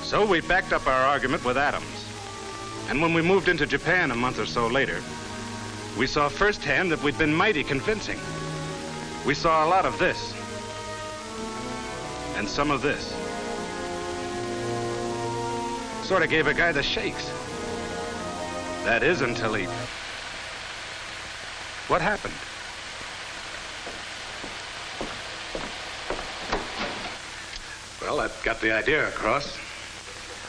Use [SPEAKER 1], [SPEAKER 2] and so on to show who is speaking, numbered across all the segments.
[SPEAKER 1] So we backed up our argument with Adams. And when we moved into Japan a month or so later, we saw firsthand that we'd been mighty convincing. We saw a lot of this. And some of this. Sort of gave a guy the shakes. That is until he... What happened? Well, that got the idea across.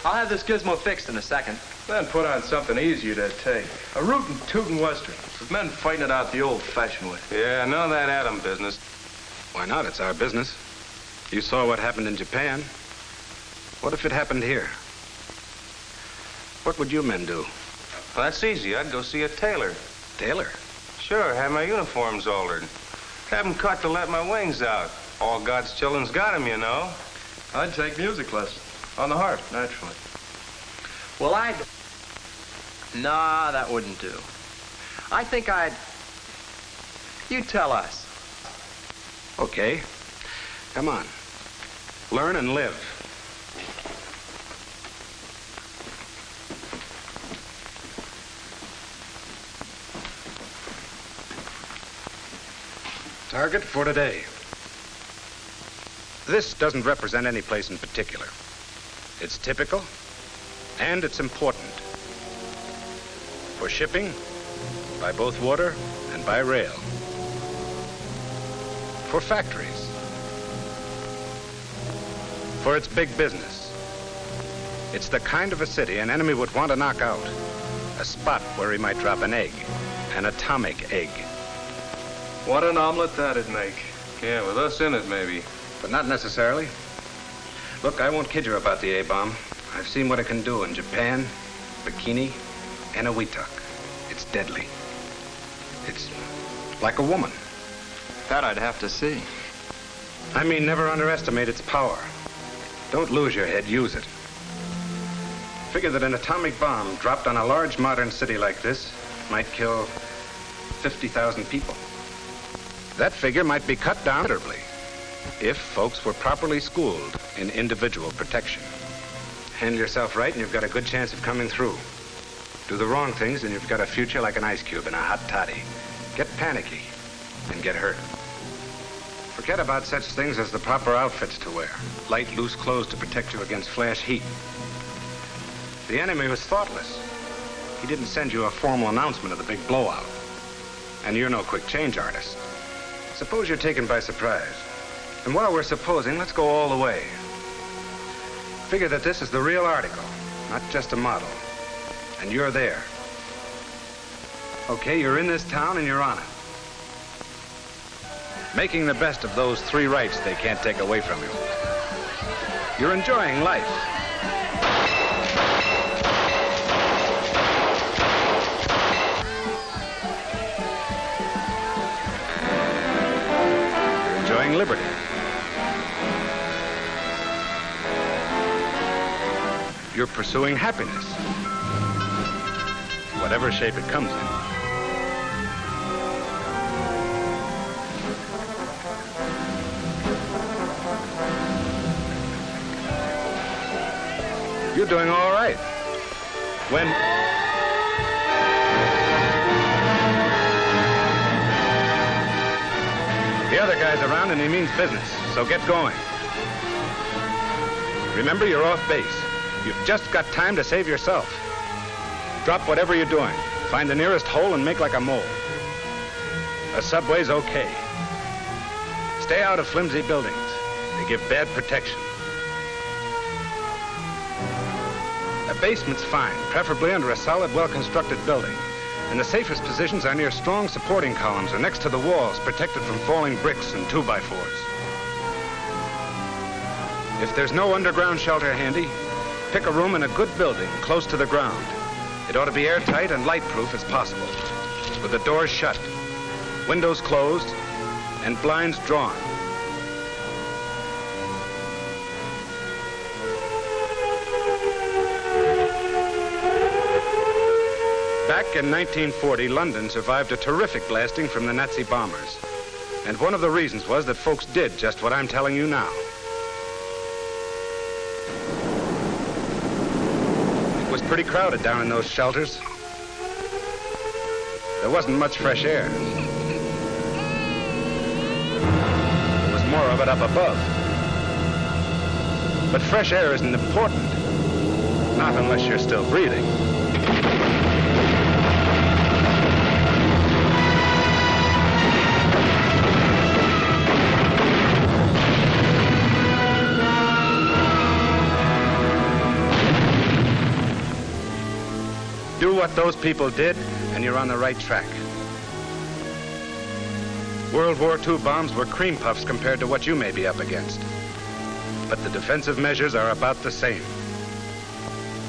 [SPEAKER 2] I'll have this gizmo fixed in a second.
[SPEAKER 3] Then put on something easier to take. A rootin' tootin' western, with men fighting it out the old-fashioned way.
[SPEAKER 4] Yeah, none of that Adam business.
[SPEAKER 1] Why not? It's our business. You saw what happened in Japan. What if it happened here? What would you men do?
[SPEAKER 4] Well, that's easy. I'd go see a tailor.
[SPEAKER 1] Tailor?
[SPEAKER 4] Sure, have my uniforms altered. Have them cut to let my wings out. All God's children's got 'em, you know.
[SPEAKER 3] I'd take music lessons. On the harp, naturally.
[SPEAKER 2] Well, Nah, that wouldn't do. I think I'd... You tell us.
[SPEAKER 1] Okay. Come on. Learn and live. Target for today. This doesn't represent any place in particular. It's typical, and it's important. For shipping, by both water and by rail. For factories. For its big business. It's the kind of a city an enemy would want to knock out. A spot where he might drop an egg, an atomic egg.
[SPEAKER 3] What an omelet that'd make.
[SPEAKER 4] Yeah, with us in it, maybe.
[SPEAKER 1] But not necessarily. Look, I won't kid you about the A-bomb. I've seen what it can do in Japan, Bikini, and Eniwetok. It's deadly. It's like a woman.
[SPEAKER 2] That I'd have to see.
[SPEAKER 1] I mean, never underestimate its power. Don't lose your head, use it. Figure that an atomic bomb dropped on a large modern city like this might kill 50,000 people. That figure might be cut down considerably if folks were properly schooled in individual protection. Handle yourself right and you've got a good chance of coming through. Do the wrong things and you've got a future like an ice cube in a hot toddy. Get panicky and get hurt. Forget about such things as the proper outfits to wear. Light, loose clothes to protect you against flash heat. The enemy was thoughtless. He didn't send you a formal announcement of the big blowout. And you're no quick change artist. Suppose you're taken by surprise. And while we're supposing, let's go all the way. Figure that this is the real article, not just a model. And you're there. Okay, you're in this town and you're on it. Making the best of those 3 rights they can't take away from you. You're enjoying life. You're enjoying liberty. You're pursuing happiness. Whatever shape it comes in. You're doing all right. When... The other guy's around and he means business, so get going. Remember, you're off base. You've just got time to save yourself. Drop whatever you're doing. Find the nearest hole and make like a mole. A subway's okay. Stay out of flimsy buildings. They give bad protection. A basement's fine, preferably under a solid, well-constructed building. And the safest positions are near strong supporting columns or next to the walls, protected from falling bricks and 2x4s. If there's no underground shelter handy, pick a room in a good building close to the ground. It ought to be airtight and light-proof as possible, with the doors shut, windows closed, and blinds drawn. Back in 1940, London survived a terrific blasting from the Nazi bombers. And one of the reasons was that folks did just what I'm telling you now. was pretty crowded down in those shelters. There wasn't much fresh air. There was more of it up above. But fresh air isn't important. Not unless you're still breathing. Do what those people did, and you're on the right track. World War II bombs were cream puffs compared to what you may be up against. But the defensive measures are about the same.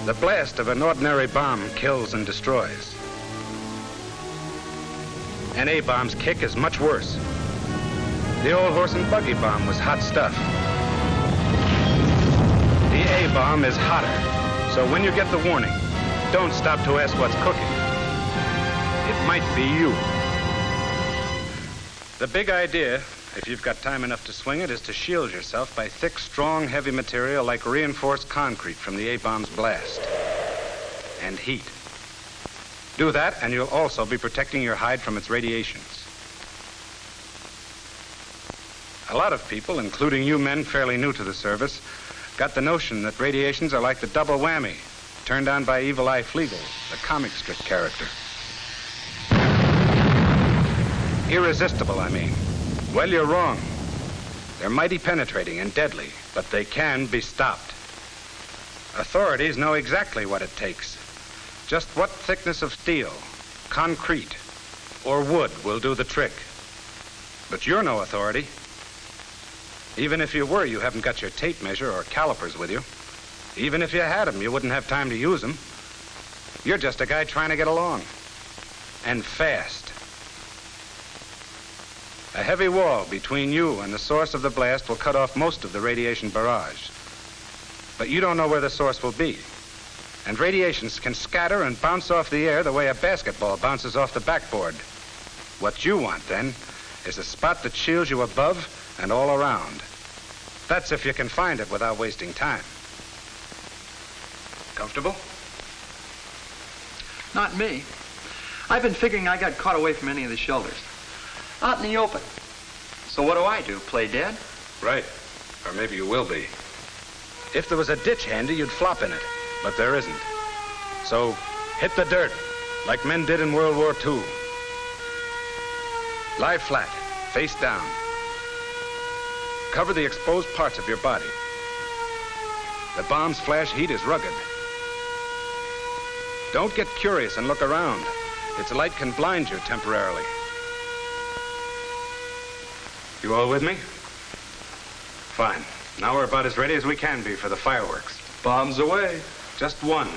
[SPEAKER 1] The blast of an ordinary bomb kills and destroys. An A-bomb's kick is much worse. The old horse and buggy bomb was hot stuff. The A-bomb is hotter, so when you get the warning, don't stop to ask what's cooking. It might be you. The big idea, if you've got time enough to swing it, is to shield yourself by thick, strong, heavy material like reinforced concrete from the A-bomb's blast. And heat. Do that, and you'll also be protecting your hide from its radiations. A lot of people, including you men fairly new to the service, got the notion that radiations are like the double whammy turned on by Evil Eye Flegel, the comic strip character. Irresistible, I mean. Well, you're wrong. They're mighty penetrating and deadly, but they can be stopped. Authorities know exactly what it takes. Just what thickness of steel, concrete, or wood will do the trick. But you're no authority. Even if you were, you haven't got your tape measure or calipers with you. Even if you had them, you wouldn't have time to use them. You're just a guy trying to get along. And fast. A heavy wall between you and the source of the blast will cut off most of the radiation barrage. But you don't know where the source will be. And radiations can scatter and bounce off the air the way a basketball bounces off the backboard. What you want, then, is a spot that shields you above and all around. That's if you can find it without wasting time. Comfortable?
[SPEAKER 2] Not me. I've been figuring I got caught away from any of the shelters. Out in the open. So what do? Play dead?
[SPEAKER 1] Right. Or maybe you will be. If there was a ditch handy, you'd flop in it. But there isn't. So hit the dirt, like men did in World War II. Lie flat, face down. Cover the exposed parts of your body. The bomb's flash heat is rugged. Don't get curious and look around. Its light can blind you temporarily. You all with me? Fine. Now we're about as ready as we can be for the fireworks.
[SPEAKER 3] Bombs away.
[SPEAKER 1] Just one.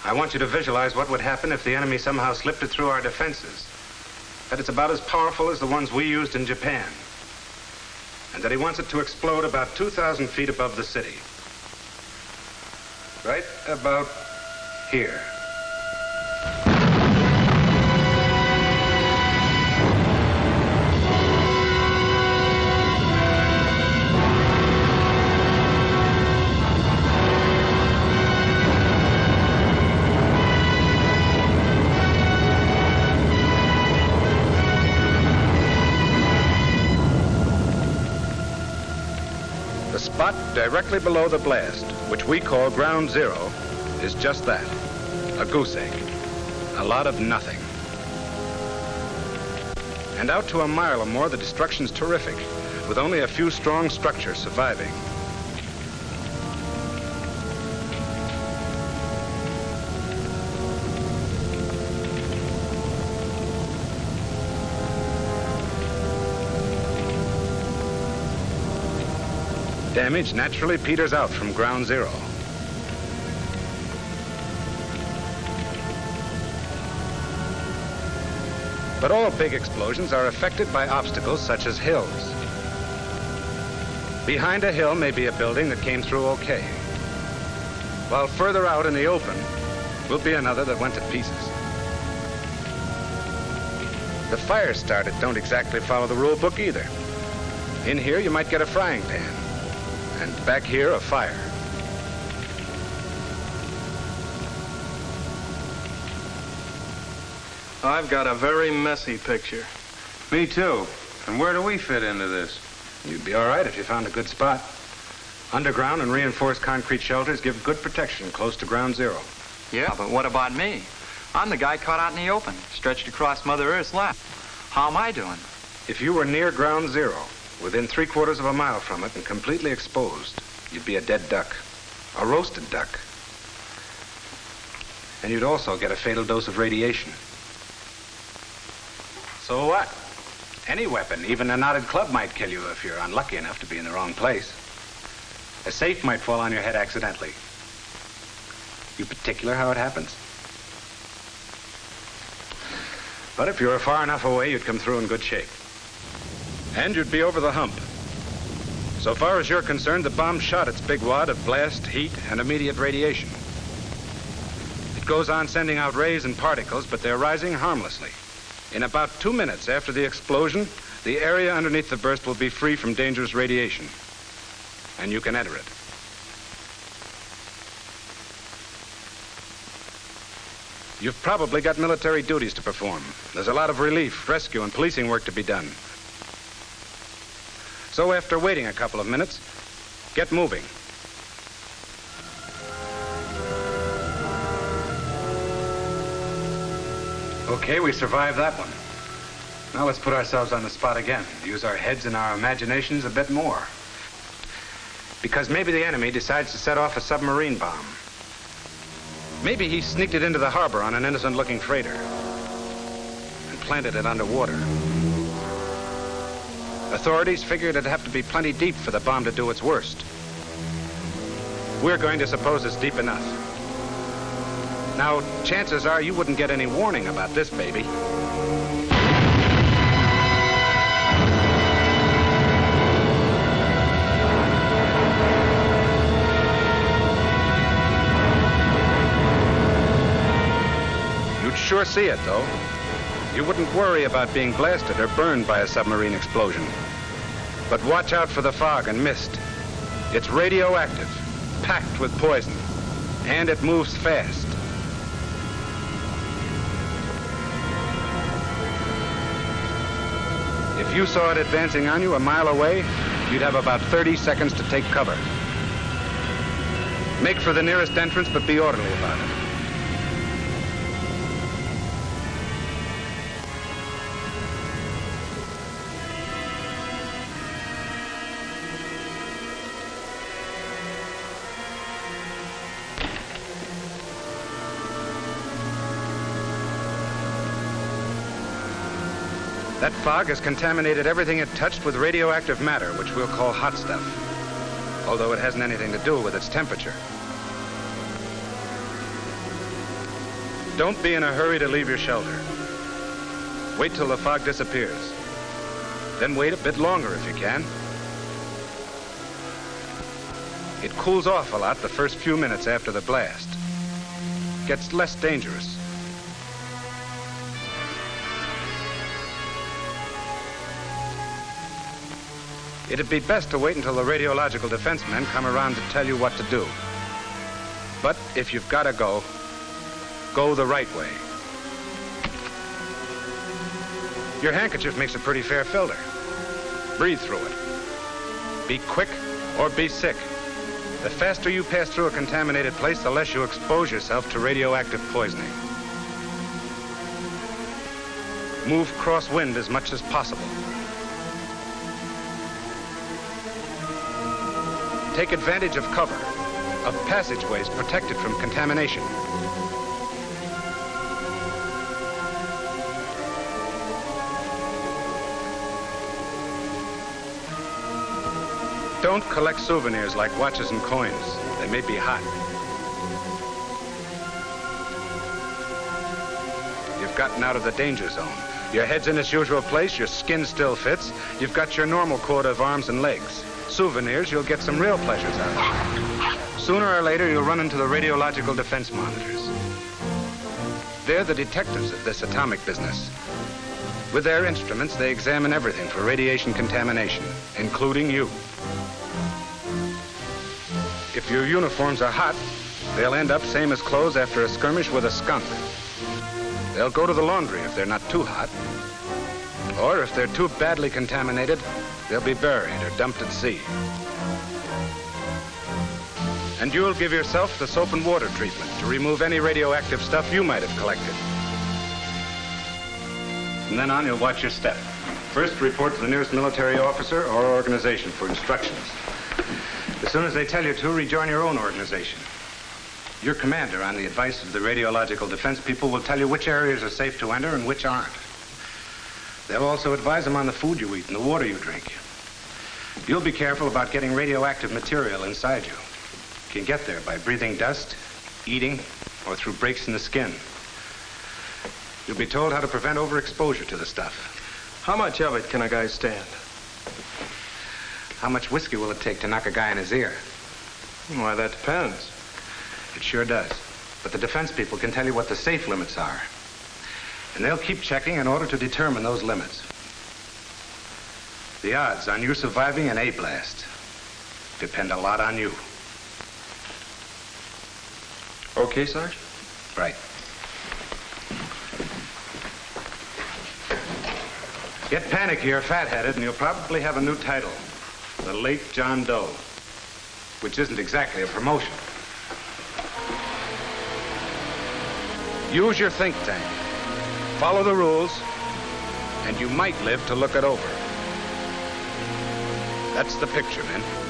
[SPEAKER 1] I want you to visualize what would happen if the enemy somehow slipped it through our defenses. That it's about as powerful as the ones we used in Japan. And that he wants it to explode about 2,000 feet above the city. Right about here. The spot directly below the blast, which we call ground zero, is just that, a goose egg. A lot of nothing. And out to a mile or more, the destruction's terrific, with only a few strong structures surviving. Damage naturally peters out from ground zero. But all big explosions are affected by obstacles such as hills. Behind a hill may be a building that came through okay, while further out in the open will be another that went to pieces. The fires started don't exactly follow the rule book either. In here you might get a frying pan, and back here a fire.
[SPEAKER 3] I've got a very messy picture.
[SPEAKER 4] Me too. And where do we fit into this?
[SPEAKER 1] You'd be all right if you found a good spot. Underground and reinforced concrete shelters give good protection close to ground zero.
[SPEAKER 2] Yeah, but what about me? I'm the guy caught out in the open, stretched across Mother Earth's lap. How am I doing?
[SPEAKER 1] If you were near ground zero, within 3/4 of a mile from it and completely exposed, you'd be a dead duck. A roasted duck. And you'd also get a fatal dose of radiation. So what? Any weapon, even a knotted club, might kill you if you're unlucky enough to be in the wrong place. A safe might fall on your head accidentally. You particular how it happens? But if you were far enough away, you'd come through in good shape. And you'd be over the hump. So far as you're concerned, the bomb shot its big wad of blast, heat, and immediate radiation. It goes on sending out rays and particles, but they're rising harmlessly. In about 2 minutes after the explosion, the area underneath the burst will be free from dangerous radiation. And you can enter it. You've probably got military duties to perform. There's a lot of relief, rescue, and policing work to be done. So after waiting a couple of minutes, get moving. Okay, we survived that one. Now let's put ourselves on the spot again. Use our heads and our imaginations a bit more. Because maybe the enemy decides to set off a submarine bomb. Maybe he sneaked it into the harbor on an innocent-looking freighter and planted it underwater. Authorities figured it'd have to be plenty deep for the bomb to do its worst. We're going to suppose it's deep enough. Now, chances are you wouldn't get any warning about this baby. You'd sure see it, though. You wouldn't worry about being blasted or burned by a submarine explosion. But watch out for the fog and mist. It's radioactive, packed with poison, and it moves fast. If you saw it advancing on you a mile away, you'd have about 30 seconds to take cover. Make for the nearest entrance, but be orderly about it. That fog has contaminated everything it touched with radioactive matter, which we'll call hot stuff, although it hasn't anything to do with its temperature. Don't be in a hurry to leave your shelter. Wait till the fog disappears. Then wait a bit longer if you can. It cools off a lot the first few minutes after the blast. Gets less dangerous. It'd be best to wait until the radiological defense men come around to tell you what to do. But if you've got to go, go the right way. Your handkerchief makes a pretty fair filter. Breathe through it. Be quick or be sick. The faster you pass through a contaminated place, the less you expose yourself to radioactive poisoning. Move crosswind as much as possible. Take advantage of cover, of passageways protected from contamination. Don't collect souvenirs like watches and coins. They may be hot. You've gotten out of the danger zone. Your head's in its usual place, your skin still fits. You've got your normal quota of arms and legs. Souvenirs, you'll get some real pleasures out of. Sooner or later, you'll run into the radiological defense monitors. They're the detectives of this atomic business. With their instruments, they examine everything for radiation contamination, including you. If your uniforms are hot, they'll end up same as clothes after a skirmish with a skunk. They'll go to the laundry if they're not too hot. Or if they're too badly contaminated, they'll be buried or dumped at sea. And you'll give yourself the soap and water treatment to remove any radioactive stuff you might have collected. From then on, you'll watch your step. First, report to the nearest military officer or organization for instructions. As soon as they tell you to, rejoin your own organization. Your commander, on the advice of the radiological defense people, will tell you which areas are safe to enter and which aren't. They'll also advise them on the food you eat and the water you drink. You'll be careful about getting radioactive material inside you. You can get there by breathing dust, eating, or through breaks in the skin. You'll be told how to prevent overexposure to the stuff.
[SPEAKER 3] How much of it can a guy stand?
[SPEAKER 1] How much whiskey will it take to knock a guy in his ear?
[SPEAKER 3] Why, that depends.
[SPEAKER 1] It sure does. But the defense people can tell you what the safe limits are. And they'll keep checking in order to determine those limits. The odds on you surviving an A-blast depend a lot on you.
[SPEAKER 3] Okay, Sarge?
[SPEAKER 1] Right. Get panicky or fat-headed and you'll probably have a new title. The Late John Doe. Which isn't exactly a promotion. Use your think tank. Follow the rules, and you might live to look it over. That's the picture, men.